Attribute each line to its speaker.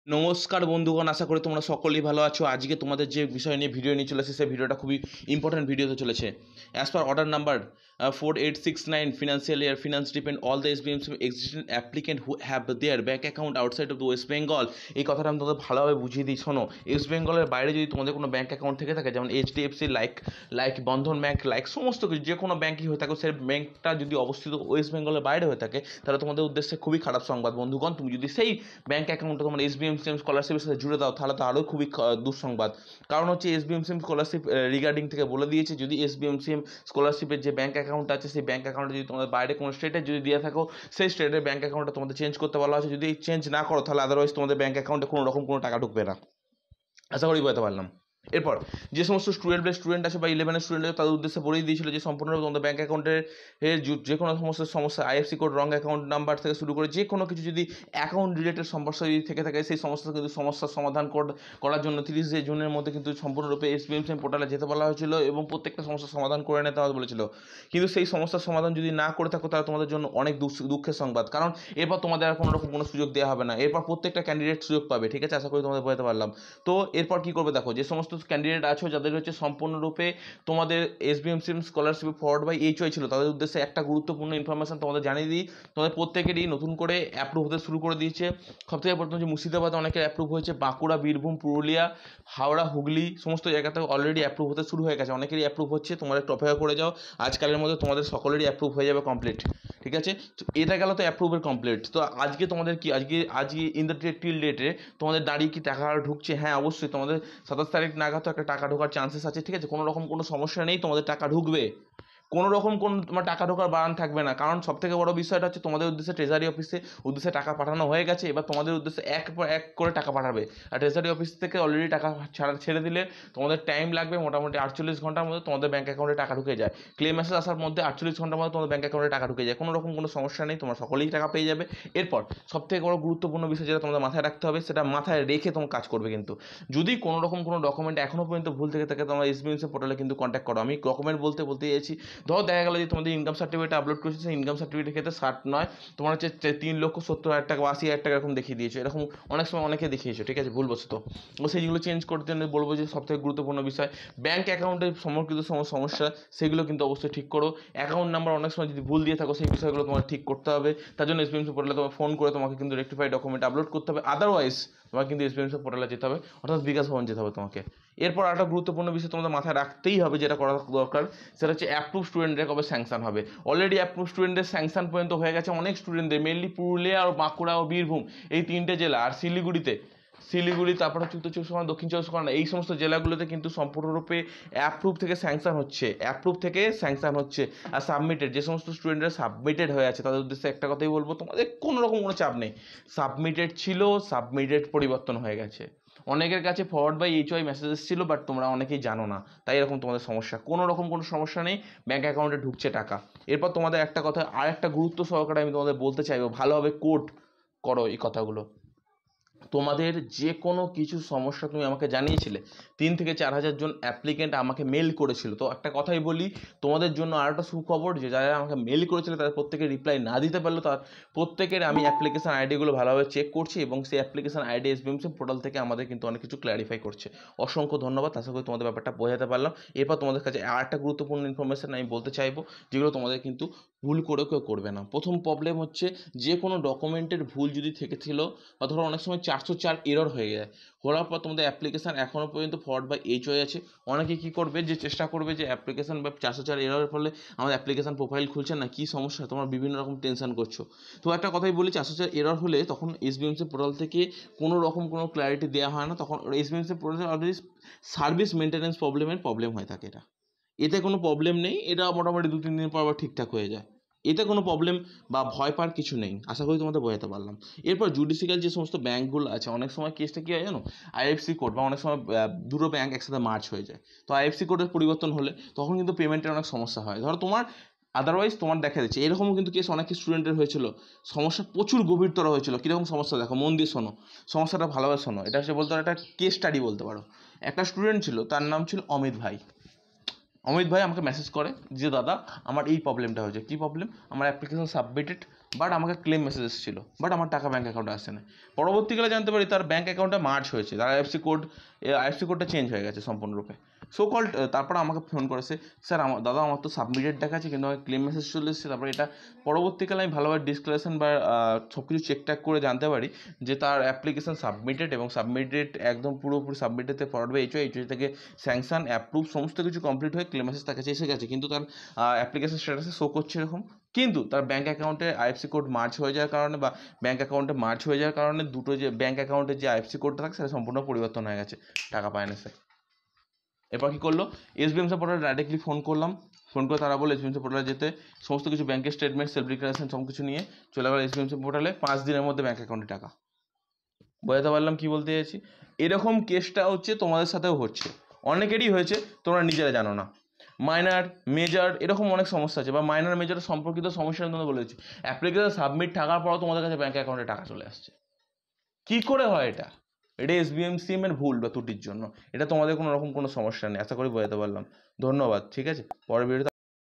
Speaker 1: নমস্কার বন্ধুগণ, আশা করি তোমরা সকলেই ভালো আছো। আজকে তোমাদের যে বিষয় নিয়ে ভিডিও নিয়ে চলেছে সেই ভিডিওটা খুবই ইম্পর্টেন্ট ভিডিও হতে চলেছে। As per order number 4869 financial year finance depend all the SBMC existent applicant who have their bank account outside of the West Bengal. এই কথাটা আমি তোমাদের ভালোভাবে বুঝিয়ে দিই, শোনো। ওয়েস্ট বেঙ্গলের বাইরে যদি তোমাদের কোনো ব্যাঙ্ক অ্যাকাউন্ট থেকে থাকে, যেমন এইচডিএফসি, লাইক বন্ধন ব্যাঙ্ক, লাইক সমস্ত কিছু যে কোনো ব্যাঙ্কই হয়ে থাকে, সেই ব্যাঙ্কটা যদি অবস্থিত ওয়েস্ট বেঙ্গলের বাইরে হয়ে থাকে, তাহলে তোমাদের উদ্দেশ্যে খুবই খারাপ সংবাদ বন্ধুগণ। তুমি যদি সেই ব্যাঙ্ক অ্যাকাউন্টটা তোমার এসবিএমসিএম স্কলারশিপের সাথে জুড়ে দাও, তাহলে তো আরও খুবই দুঃসংবাদ। কারণ হচ্ছে এসবিএমসিএম স্কলারশিপ রিগার্ডিং থেকে বলে দিয়েছে, যদি এসবিএমসিএম স্কলারশিপের যে ব্যাঙ্ক অ্যাকাউন্ট আছে, সেই ব্যাঙ্ক অ্যাকাউন্টে যদি তোমাদের বাইরে কোনো স্টেটে যদি দিয়ে থাকো, সেই স্টেটের ব্যাঙ্ক অ্যাকাউন্টটা তোমাদের চেঞ্জ করতে বলা হয়েছে। যদি চেঞ্জ না করো, তাহলে আদারওয়াইজ তোমাদের ব্যাঙ্ক অ্যাকাউন্টে কোনো রকম কোনো টাকা ঢুকবে না। আশা করি বলতে পারলাম। এরপর যে সমস্ত স্টুডেন্ট আছে বা 11-এর স্টুডেন্ট আছে, তাদের উদ্দেশ্যে বলেই দিয়েছিল যে সম্পূর্ণরূপে তোমাদের ব্যাঙ্ক অ্যাকাউন্টের যে কোনো সমস্যা, আইএফসি কোড, রং অ্যাকাউন্ট নাম্বার থেকে শুরু করে যে কোনো কিছু যদি অ্যাকাউন্ট রিলেটেড সমস্যা যদি থেকে থাকে, সেই সমস্যা কিন্তু সমস্যার সমাধান করার জন্য 30 জুনের মধ্যে কিন্তু সম্পূর্ণরূপে এসবিএমসিএম পোর্টালে যেতে বলা হয়েছিল এবং প্রত্যেকটা সমস্যার সমাধান করে নিতে হবে বলেছিল। কিন্তু সেই সমস্যার সমাধান যদি না করে থাকো, তাহলে তোমাদের জন্য অনেক দুঃখের সংবাদ, কারণ এরপর তোমাদের আর কোনো রকম কোনো সুযোগ দেওয়া হবে না। এরপর প্রত্যেকটা ক্যান্ডিডেট সুযোগ পাবে, ঠিক আছে? আশা করি তোমাদের বোঝাতে পারলাম। তো এরপর কি করবে দেখো, যে সমস্ত ক্যান্ডিডেট আছো যাদের হচ্ছে সম্পূর্ণরূপে তোমাদের SVMCM scholarship forward by HY ছিল, তাদের উদ্দেশ্যে একটা গুরুত্বপূর্ণ ইনফরমেশন তোমাদের জানিয়ে দিই। তোমাদের প্রত্যেকেরই নতুন করে অ্যাপ্রুভ হতে শুরু করে দিয়েছে। সবথেকে প্রথম যে মুর্শিদাবাদে অনেকের অ্যাপ্রুভ হয়েছে, বাঁকুড়া, বীরভূম, পুরুলিয়া, হাওড়া, হুগলি সমস্ত জায়গাতে অলরেডি অ্যাপ্রুভ হতে শুরু হয়ে গেছে। অনেকেরই অ্যাপ্রুভ হচ্ছে, তোমরা একটু অপেক্ষা করে যাও। আজকালের মধ্যে তোমাদের সকলেরই অ্যাপ্রুভ হয়ে যাবে কমপ্লিট, ঠিক আছে? তো এটা গেল তো অ্যাপ্রুভের কমপ্লিট। তো আজকে তোমাদের কি, আজকে ইন দ্য টিল ডেটে তোমাদের দাঁড়িয়ে কি টাকা ঢুকছে? হ্যাঁ, অবশ্যই তোমাদের 27 তারিখ নাগাদ তো একটা টাকা ঢোকার চান্সেস আছে, ঠিক আছে? কোনো রকম কোনো সমস্যা নেই, তোমাদের টাকা ঢুকবে। কোনো রকম কোনো তোমার টাকা ঢোকার বাড়ান থাকবে না, কারণ সবথেকে বড় বিষয়টা হচ্ছে তোমাদের উদ্দেশ্যে ট্রেজারি অফিসে উদ্দেশ্যে টাকা পাঠানো হয়ে গেছে। এবার তোমাদের উদ্দেশ্যে এক পর এক করে টাকা পাঠাবে। আর ট্রেজারি অফিস থেকে অলরেডি টাকা ছেড়ে দিলে তোমাদের টাইম লাগবে মোটামুটি 48 ঘন্টার মধ্যে তোমাদের ব্যাঙ্ক অ্যাকাউন্টে টাকা ঢুকে যায়। ক্লেম মেসেজ আসার মধ্যে 48 ঘন্টার মধ্যে তোমাদের ব্যাঙ্ক অ্যাকাউন্টে টাকা ঢুকে যায়। কোনো রকম কোনো সমস্যা নেই, তোমরা সকলেই টাকা পেয়ে যাবে। এরপর সবথেকে বড় গুরুত্বপূর্ণ বিষয় যেটা তোমাদের মাথায় রাখতে হবে, সেটা মাথায় রেখে তোমার কাজ করবে। কিন্তু যদি কোনো রকম কোনো ডকুমেন্ট এখনও পর্যন্ত ভুল থেকে থাকে, তোমরা এসবিএমসি পোর্টালে কিন্তু কন্ট্যাক্ট করো। আমি ডকুমেন্ট বলতে চাইছি, ধরো দেখা গেলো যে তোমাদের ইনকাম সার্টিফিকেট আপলোড করেছে, সেই ইনকাম সার্টিফিকেটের ক্ষেত্রে 60 নয়, তোমার হচ্ছে 3,70,000 টাকা বা 80,000 টাকা এরকম দেখিয়ে দিয়েছো। এরকম অনেক সময় অনেকে দেখিয়েছো, ঠিক আছে, ভুলবশত। তো সেইগুলো চেঞ্জ করতে বলবো যে সবথেকে গুরুত্বপূর্ণ বিষয় ব্যাঙ্ক অ্যাকাউন্টের সম্পর্কিত সমস্যা, সেগুলো কিন্তু অবশ্যই ঠিক করো। অ্যাকাউন্ট নাম্বার অনেক সময় যদি ভুল দিয়ে থাকো, সেই বিষয়গুলো তোমার ঠিক করতে হবে। তার জন্য এসবিএমসি পোর্টালে তোমার ফোন করে তোমাকে কিন্তু রেক্টিফাই ডকুমেন্ট আপলোড করতে হবে। আদারওয়াইজ তোমাকে কিন্তু এসবিএমসি পোর্টালে যেতে হবে, অর্থাৎ বিকাশ ভবন যেতে হবে তোমাকে। এরপর একটা গুরুত্বপূর্ণ বিষয় তোমাদের মাথায় রাখতেই হবে, যেটা করা দরকার, সেটা হচ্ছে অ্যাপ্রুভ স্টুডেন্টদের কবে স্যাংশন হবে। অলরেডি অ্যাপ্রুভ স্টুডেন্টদের স্যাংশন পর্যন্ত হয়ে গেছে অনেক স্টুডেন্টদের, মেনলি পুরুলিয়া আর বাঁকুড়া ও বীরভূম, এই 3টে জেলা, আর শিলিগুড়ি, তারপর হচ্ছে উত্তর চব্বিশ পরগনা, দক্ষিণ চব্বিশ পরগনা, এই সমস্ত জেলাগুলোতে কিন্তু সম্পূর্ণরূপে অ্যাপ্রুভ থেকে স্যাংশন হচ্ছে। আর সাবমিটেড, যে সমস্ত স্টুডেন্টরা সাবমিটেড হয়ে আছে, তাদের উদ্দেশ্যে একটা কথাই বলবো, তোমাদের কোনো রকম কোনো চাপ নেই। সাবমিটেড ছিল, সাবমিটেড পরিবর্তন হয়ে গেছে। অনেকের কাছে ফরওয়ার্ড বাই এইচওয়াই মেসেজ এসেছিলো, বাট তোমরা অনেকেই জানো না, তাই এরকম তোমাদের সমস্যা। কোনো রকম কোনো সমস্যা নেই, ব্যাঙ্ক অ্যাকাউন্টে ঢুকছে টাকা। এরপর তোমাদের একটা কথা, আর একটা গুরুত্ব সহকারে আমি তোমাদের বলতে চাইবো, ভালোভাবে কোট করো এই কথাগুলো। তোমাদের যে কোনো কিছু সমস্যা তুমি আমাকে জানিয়েছিলে, 3 থেকে 4 হাজার জন অ্যাপ্লিকেন্ট আমাকে মেল করেছিল। তো একটা কথাই বলি, তোমাদের জন্য আর একটা সুখবর, যে যারা আমাকে মেল করেছিল তাদের প্রত্যেকের রিপ্লাই না দিতে পারলো, তার প্রত্যেকের আমি অ্যাপ্লিকেশান আইডিগুলো ভালোভাবে চেক করছি, এবং সেই অ্যাপ্লিকেশান আইডি এসবিএমসি পোর্টাল থেকে আমাদের কিন্তু অনেক কিছু ক্ল্যারিফাই করছে। অসংখ্য ধন্যবাদ, আশা করি তোমাদের ব্যাপারটা বোঝাতে পারলাম। এরপর তোমাদের কাছে আর একটা গুরুত্বপূর্ণ ইনফরমেশান আমি বলতে চাইবো, যেগুলো তোমাদের কিন্তু ভুল করে কেউ করবে না। প্রথম প্রবলেম হচ্ছে, যে কোনো ডকুমেন্টের ভুল যদি থেকেছিল, বা ধরো অনেক সময় 404 এরর হয়ে যায়, হওয়ার পর তোমাদের অ্যাপ্লিকেশান এখনও পর্যন্ত ফরওয়ার্ড বাই এইচওয়াই আছে। অনেকে কী করবে, যে চেষ্টা করবে যে অ্যাপ্লিকেশান বা 404 এররের ফলে আমাদের অ্যাপ্লিকেশান প্রোফাইল খুলছে না, কী সমস্যা, তোমরা বিভিন্ন রকম টেনশন করছো। তো একটা কথাই বলি, 404 এরর হলে তখন এসবিএমসি পোর্টাল থেকে কোনো রকম কোনো ক্ল্যারিটি দেওয়া হয় না, তখন এসবিএমসি পোর্টালে অলরেডি সার্ভিস মেনটেন্যান্স প্রবলেম হয়ে থাকে। এতে কোনো প্রবলেম নেই, এটা মোটামুটি 2-3 দিন পর আবার ঠিকঠাক হয়ে যায়। এতে কোনো প্রবলেম বা ভয় পাওয়ার কিছু নেই, আশা করি তোমাদের বোঝাতে পারলাম। এরপর জুডিশিয়াল যে সমস্ত ব্যাঙ্কগুলো আছে, অনেক সময় কেসটা কী হয় জানো, আইএফসি কোড, বা অনেক সময় দুটো ব্যাঙ্ক একসাথে মার্জ হয়ে যায়। তো আইএফসি কোডের পরিবর্তন হলে তখন কিন্তু পেমেন্টের অনেক সমস্যা হয়। ধরো তোমার আদারওয়াইজ তোমার দেখা যাচ্ছে, এরকমও কিন্তু কেস অনেক স্টুডেন্টের হয়েছিল, সমস্যা প্রচুর গভীরতর হয়েছিল। কীরকম সমস্যা দেখো, মন দিয়ে শোনো, সমস্যাটা ভালোভাবে শোনো। এটা হচ্ছে বলতে পারো একটা কেস স্টাডি বলতে পারো। একটা স্টুডেন্ট ছিল, তার নাম ছিল অমিত ভাই। অমিত ভাই আমাকে মেসেজ করে যে দাদা আমার এই প্রবলেমটা হয়েছে। কী প্রবলেম? আমার অ্যাপ্লিকেশন সাবমিটেড, বাট আমাকে ক্লেম মেসেজ এসেছিল, বাট আমার টাকা ব্যাঙ্ক অ্যাকাউন্টে আসছে না। পরবর্তীকালে জানতে পারি তার ব্যাঙ্ক অ্যাকাউন্টে মার্চ হয়েছে, তার আইএফসি কোডটা চেঞ্জ হয়ে গেছে সম্পূর্ণরূপে। সো কল্ড তারপর আমাকে ফোন করেছে, স্যার দাদা আমার তো সাবমিটেড দেখাচ্ছে কিন্তু আমার ক্লেম মেসেজ চলে এসেছে। তারপরে এটা পরবর্তীকালে আমি ভালোভাবে ডিসক্লারেশন বা সব কিছু চেক ট্যাক করে জানতে পারি যে তার অ্যাপ্লিকেশন সাবমিটেড, এবং সাবমিটেড একদম পুরোপুরি সাবমিটেডতে ফরওয়ার্ড বাই এইচও থেকে স্যাংশন অ্যাপ্রুভ সমস্ত কিছু কমপ্লিট হয়ে ক্লেম মেসেজ তার কাছে এসে গেছে, কিন্তু তার অ্যাপ্লিকেশন স্ট্যাটাসে শো করছে এরকম। কিন্তু তার ব্যাঙ্ক অ্যাকাউন্টে আইএফসি কোড মার্চ হয়ে যাওয়ার কারণে বা ব্যাঙ্ক অ্যাকাউন্টে মার্চ হয়ে যাওয়ার কারণে দুটো যে ব্যাঙ্ক অ্যাকাউন্টের যে আইএফসি কোডটা থাকে সেটা সম্পূর্ণ পরিবর্তন হয়ে গেছে, টাকা পায় না সে। এরপর কী করলো, এসবিএমসি পোর্টালে ডাইরেক্টলি ফোন করলাম, ফোন করে তারা বলে এসবিএমসি পোর্টালে যেতে, সমস্ত কিছু ব্যাঙ্কের স্টেটমেন্ট, সেলফ ডিক্লারেশন সব কিছু নিয়ে চলে গেল এসবিএমসি পোর্টালে। 5 দিনের মধ্যে ব্যাঙ্ক অ্যাকাউন্টে টাকা। বোঝাতে পারলাম কী বলতে চাইছি? এরকম কেসটা হচ্ছে তোমাদের সাথেও হচ্ছে, অনেকেরই হয়েছে, তোমরা নিজেরা জানো না। মাইনার মেজর এরকম অনেক সমস্যা আছে, বা মাইনার মেজর সম্পর্কিত সমস্যা তোমাদের বলেছি, অ্যাপ্লিকেশন সাবমিট থাকার পরও তোমাদের কাছে ব্যাঙ্ক অ্যাকাউন্টে টাকা চলে আসছে। কী করে হয় এটা? এটা এসবিএমসিএম এর ভুল বা ত্রুটির জন্য। এটা তোমাদের কোনো রকম কোনো সমস্যা নেই, আশা করি বোঝাতে পারলাম। ধন্যবাদ, ঠিক আছে। পরের ভিডিওতে